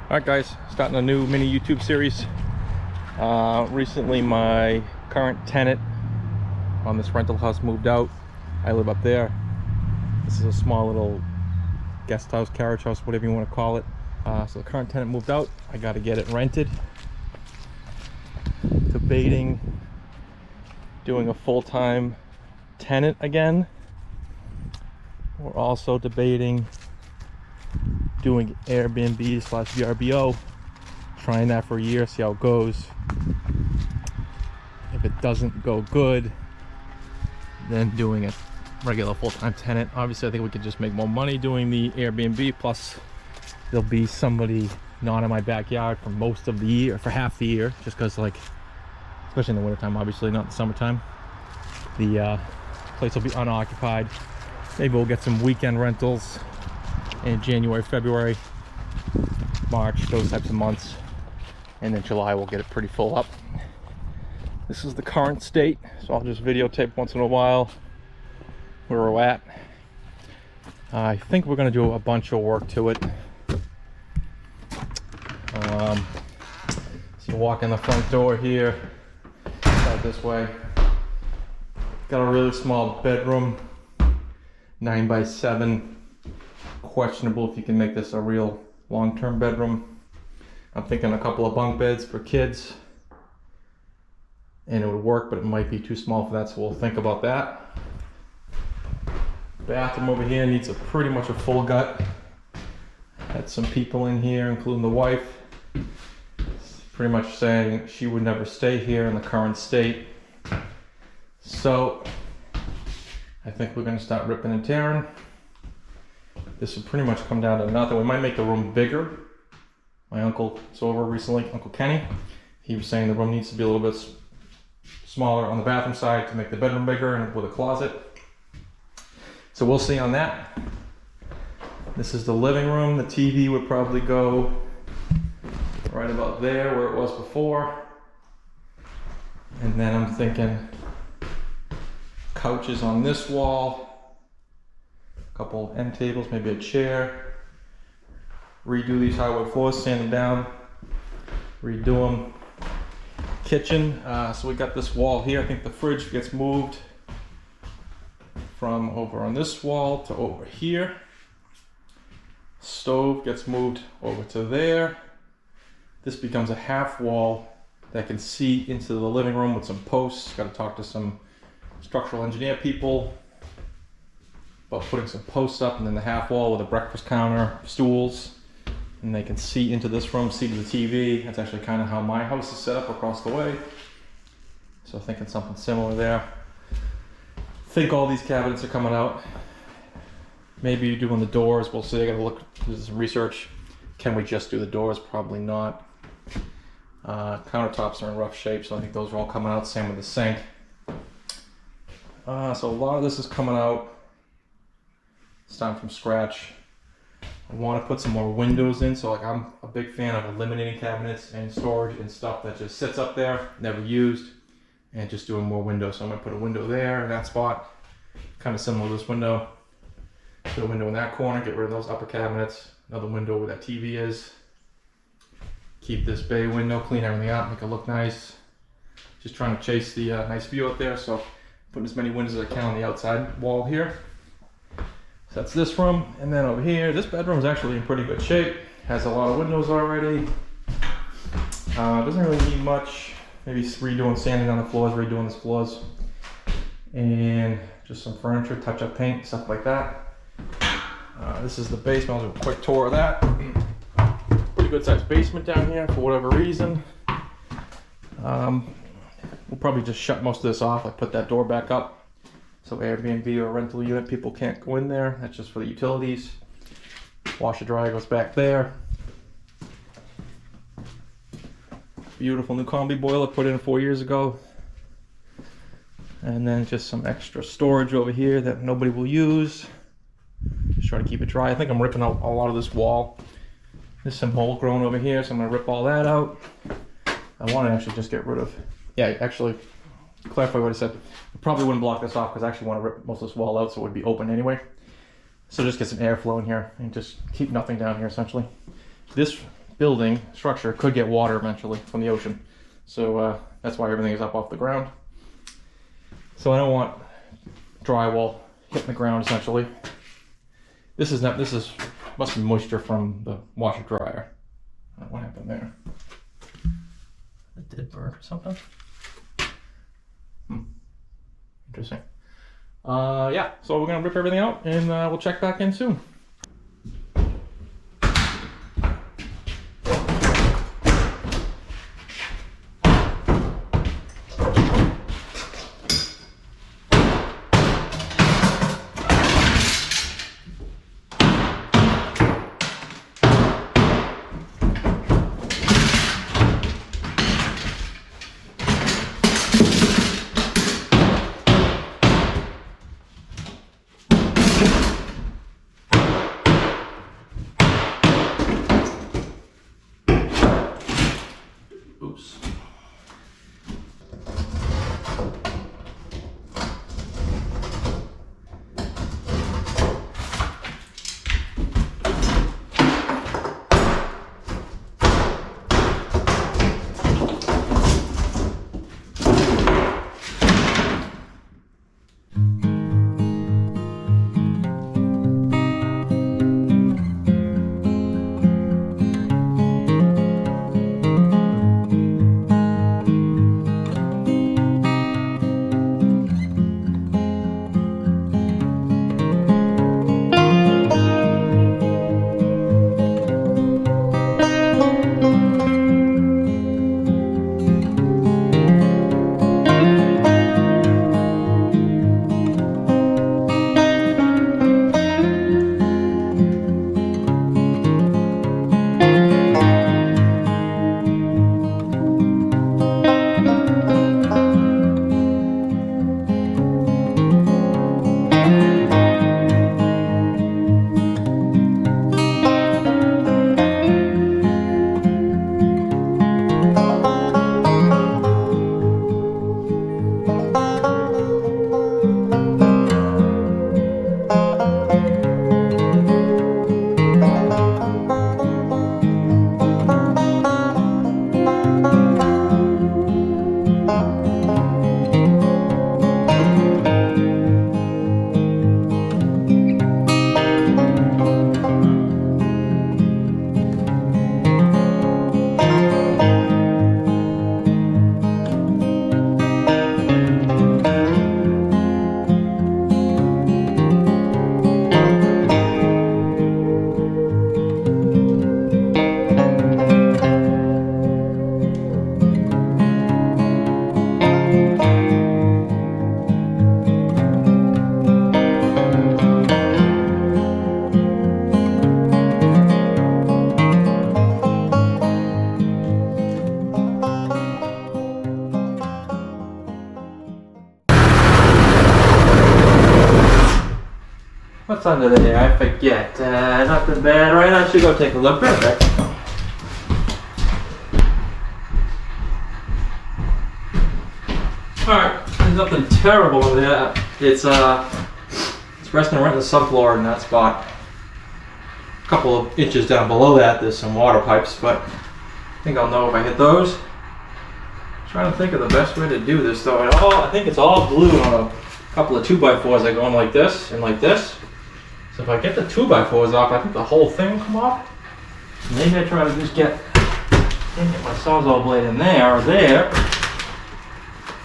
Alright guys, starting a new mini YouTube series. Recently my current tenant on this rental house moved out. I live up there. This is a small little guest house, carriage house, whatever you want to call it. So the current tenant moved out. I got to get it rented. Debating doing a full-time tenant again. We're also debating doing Airbnb / VRBO, trying that for a year, see how it goes. If it doesn't go good, then doing a regular full-time tenant. Obviously I think we could just make more money doing the Airbnb, plus there'll be somebody not in my backyard for most of the year, for half the year, just because, like, especially in the wintertime, obviously not in the summertime, the place will be unoccupied. Maybe we'll get some weekend rentals in January, February, March, those types of months, and then July we'll get it pretty full up. This is the current state, so I'll just videotape once in a while where we're at. I think we're going to do a bunch of work to it. So you walk in the front door here, out this way. Got a really small bedroom, 9x7. Questionable if you can make this a real long-term bedroom. I'm thinking a couple of bunk beds for kids, and it would work, but it might be too small for that, so we'll think about that. Bathroom over here needs pretty much a full gut. Had some people in here, including the wife, pretty much saying she would never stay here in the current state. So I think we're going to start ripping and tearing. This will pretty much come down to nothing. We might make the room bigger. My uncle was over recently, Uncle Kenny. He was saying the room needs to be a little bit smaller on the bathroom side to make the bedroom bigger and with a closet. So we'll see on that. This is the living room. The TV would probably go right about there where it was before. And then I'm thinking couches on this wall. Couple end tables, maybe a chair. Redo these hardwood floors, sand them down, redo them. Kitchen, so we got this wall here. I think the fridge gets moved from over on this wall to over here. Stove gets moved over to there. This becomes a half wall that can see into the living room with some posts. Got to talk to some structural engineer people about putting some posts up, and then the half wall with a breakfast counter, stools, and they can see into this room, see to the TV. That's actually kind of how my house is set up across the way. So thinking something similar there. Think all these cabinets are coming out. Maybe doing the doors, we'll see. I gotta look, do some research. Can we just do the doors? Probably not. Countertops are in rough shape, so I think those are all coming out. Same with the sink. So a lot of this is coming out. Starting from scratch. I want to put some more windows in, so like I'm a big fan of eliminating cabinets and storage and stuff that just sits up there, never used, and just doing more windows. So I'm going to put a window there in that spot, kind of similar to this window. Put a window in that corner, get rid of those upper cabinets, another window where that TV is. Keep this bay window, clean everything out, make it look nice. Just trying to chase the nice view out there, so putting as many windows as I can on the outside wall here. So that's this room, and then over here, this bedroom is actually in pretty good shape. Has a lot of windows already. Doesn't really need much. Maybe redoing, sanding on the floors, redoing the floors, and just some furniture, touch-up paint, stuff like that. This is the basement. I'll do a quick tour of that. Pretty good sized basement down here for whatever reason. We'll probably just shut most of this off, like put that door back up. So Airbnb or rental unit, people can't go in there. That's just for the utilities. Washer dryer goes back there. Beautiful new combi boiler put in 4 years ago. And then just some extra storage over here that nobody will use. Just try to keep it dry. I think I'm ripping out a lot of this wall. There's some mold growing over here, so I'm gonna rip all that out. I want to actually just get rid of, yeah, actually clarify what I said. I probably wouldn't block this off because I actually want to rip most of this wall out so it would be open anyway. So just get some airflow in here and just keep nothing down here essentially. This building structure could get water eventually from the ocean. So that's why everything is up off the ground. So I don't want drywall hitting the ground essentially. This must be moisture from the washer dryer. What happened there? It did burn or something. Interesting. Yeah, so we're gonna rip everything out and we'll check back in soon. Oops. What's under there? I forget. Nothing bad, right? I should go take a look. Perfect. Alright, there's nothing terrible over there. It's resting right in the subfloor in that spot. A couple of inches down below that, there's some water pipes, but I think I'll know if I hit those. I'm trying to think of the best way to do this though. I think it's all glued on a couple of 2x4s that go on like this and like this. So if I get the 2x4s off, I think the whole thing will come off. Maybe I try to just get my Sawzall blade in there or there.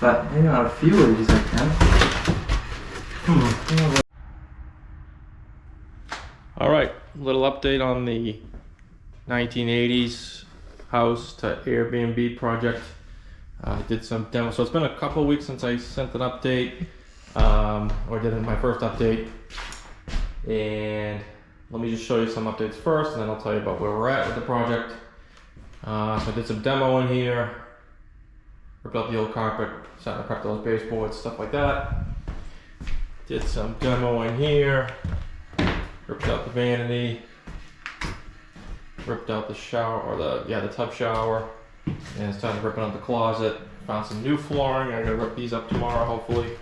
But maybe on a few of these I can. Alright, little update on the 1980s house to Airbnb project. I did some demo, so it's been a couple of weeks since I sent an update, or did my first update. And let me just show you some updates first, and then I'll tell you about where we're at with the project. So I did some demo in here, ripped out the old carpet, started to prep those baseboards, stuff like that. Did some demo in here, ripped out the vanity, ripped out the shower, or the tub shower, and it's time to rip out the closet. Found some new flooring. I'm gonna rip these up tomorrow, hopefully.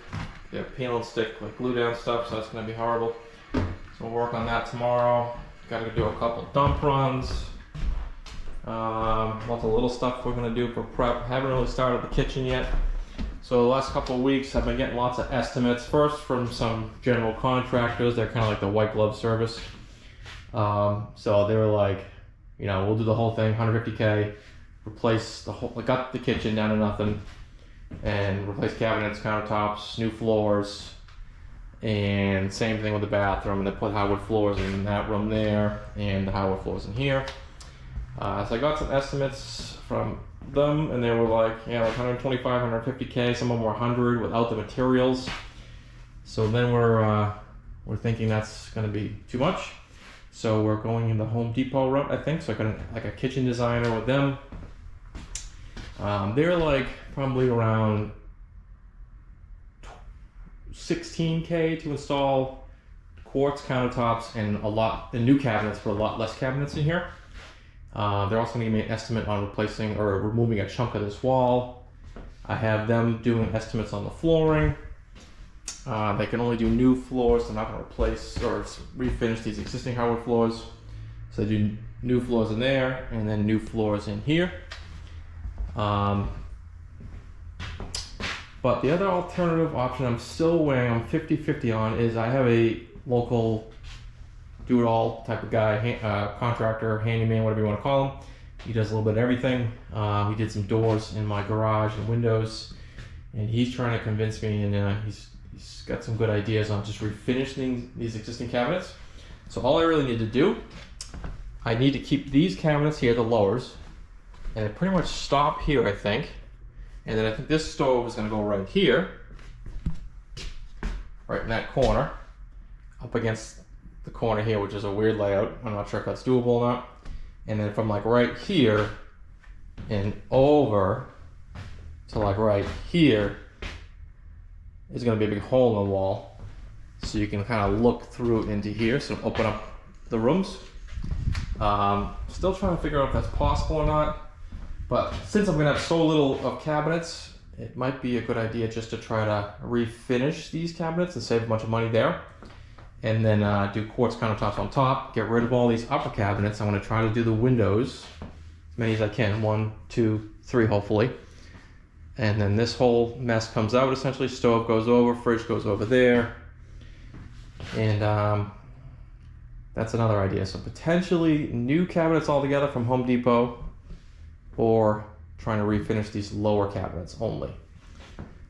They have peel and stick, like glue down stuff, so that's gonna be horrible. So we'll work on that tomorrow. Gotta do a couple dump runs. Lots of little stuff we're gonna do for prep. Haven't really started the kitchen yet. So the last couple of weeks I've been getting lots of estimates. First from some general contractors. They're kind of like the white glove service. So they were like, you know, we'll do the whole thing, 150K, replace the whole, got the kitchen down to nothing, and replace cabinets, countertops, new floors, and same thing with the bathroom. And they put hardwood floors in that room there, and the hardwood floors in here. So I got some estimates from them, and they were like, yeah, like 125, 150K. Some of them were 100 without the materials. So then we're thinking that's going to be too much. So we're going in the Home Depot route, I think. So I got like a kitchen designer with them. They're like probably around 16K to install quartz countertops and the new cabinets for a lot less cabinets in here. They're also going to give me an estimate on replacing or removing a chunk of this wall. I have them doing estimates on the flooring. They can only do new floors. They're not going to replace or refinish these existing hardwood floors. So they do new floors in there and then new floors in here. But the other alternative option I'm still weighing, I'm 50-50 on, is I have a local do-it-all type of guy, contractor, handyman, whatever you want to call him. He does a little bit of everything. He did some doors in my garage and windows, and he's trying to convince me, and he's got some good ideas on just refinishing these existing cabinets. So all I really need to do, I need to keep these cabinets here, the lowers, and I pretty much stop here, I think. And then I think this stove is going to go right here, right in that corner, up against the corner here, which is a weird layout. I'm not sure if that's doable or not. And then from like right here and over to like right here is going to be a big hole in the wall, so you can kind of look through into here, so open up the rooms. Still trying to figure out if that's possible or not. But since I'm gonna have so little of cabinets, it might be a good idea just to try to refinish these cabinets and save a bunch of money there. And then do quartz countertops on top, get rid of all these upper cabinets. I'm gonna try to do the windows, as many as I can, 1, 2, 3 hopefully. And then this whole mess comes out essentially. Stove goes over, fridge goes over there. And that's another idea. So potentially new cabinets altogether from Home Depot, or trying to refinish these lower cabinets only.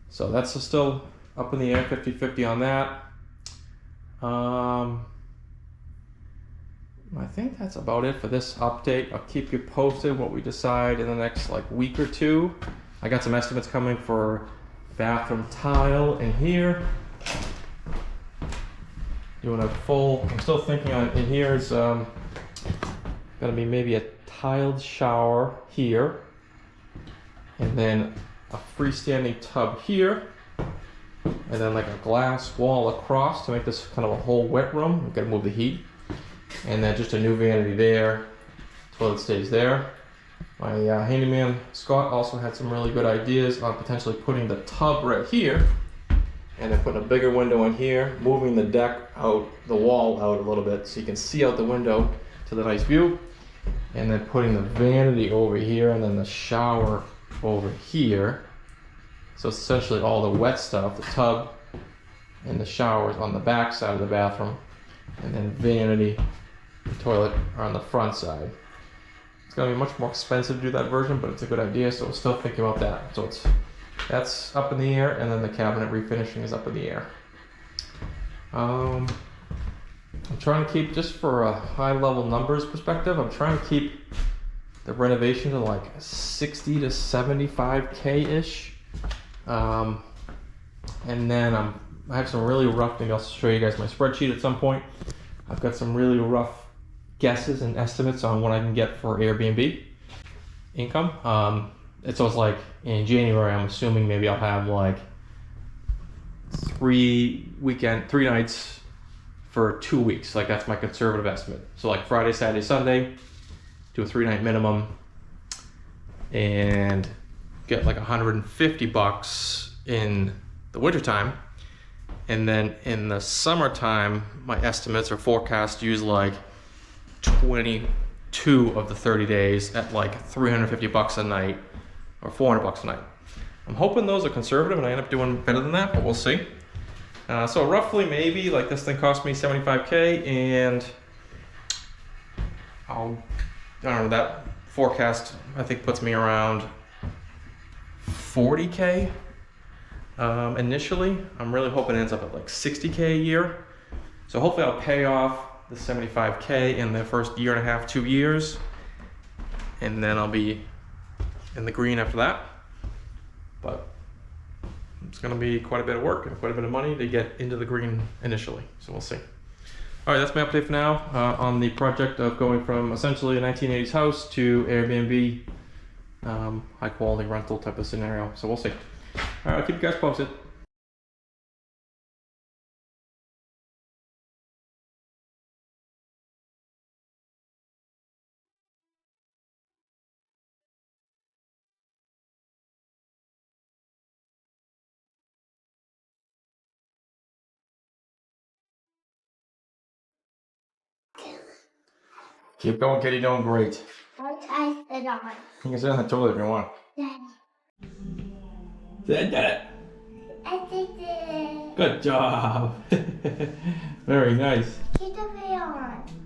So that's still up in the air, 50-50 on that. I think that's about it for this update. I'll keep you posted what we decide in the next like week or two. I got some estimates coming for bathroom tile in here. Doing a full, I'm still thinking on in here is gonna be maybe a tiled shower here, and then a freestanding tub here, and then like a glass wall across to make this kind of a whole wet room. We've got to move the heat, and then just a new vanity there. Toilet stays there. My handyman Scott also had some really good ideas on potentially putting the tub right here, and then putting a bigger window in here, moving the deck out, the wall out a little bit so you can see out the window to the nice view. And then putting the vanity over here, and then the shower over here. So essentially all the wet stuff, the tub and the showers on the back side of the bathroom, and then vanity and toilet are on the front side. It's gonna be much more expensive to do that version, but it's a good idea, so we're still thinking about that. So that's up in the air, and then the cabinet refinishing is up in the air. I'm trying to keep, just for a high level numbers perspective, I'm trying to keep the renovation to like 60 to 75K-ish. And then I have some really rough, maybe I'll show you guys my spreadsheet at some point. I've got some really rough guesses and estimates on what I can get for Airbnb income. It's always like in January, I'm assuming maybe I'll have like 3 nights for 2 weeks. Like that's my conservative estimate. So like Friday, Saturday, Sunday, do a 3-night minimum and get like $150 in the wintertime. And then in the summertime, my estimates or forecast use like 20 2 of the 30 days at like 350 bucks a night or 400 bucks a night. I'm hoping those are conservative and I end up doing better than that, but we'll see. So roughly maybe like this thing cost me 75K, and I don't know, that forecast I think puts me around 40K initially. I'm really hoping it ends up at like 60K a year. So hopefully I'll pay off the 75K in the first year and a half, 2 years, and then I'll be in the green after that. But it's gonna be quite a bit of work and quite a bit of money to get into the green initially, so we'll see. All right, that's my update for now on the project of going from essentially a 1980s house to Airbnb, high quality rental type of scenario, so we'll see. All right, I'll keep you guys posted. Keep going, Kitty, doing great. I'll try it on. You can sit on the toilet if you want. Daddy. I did it. I did it. Good job. Very nice. Keep the video on.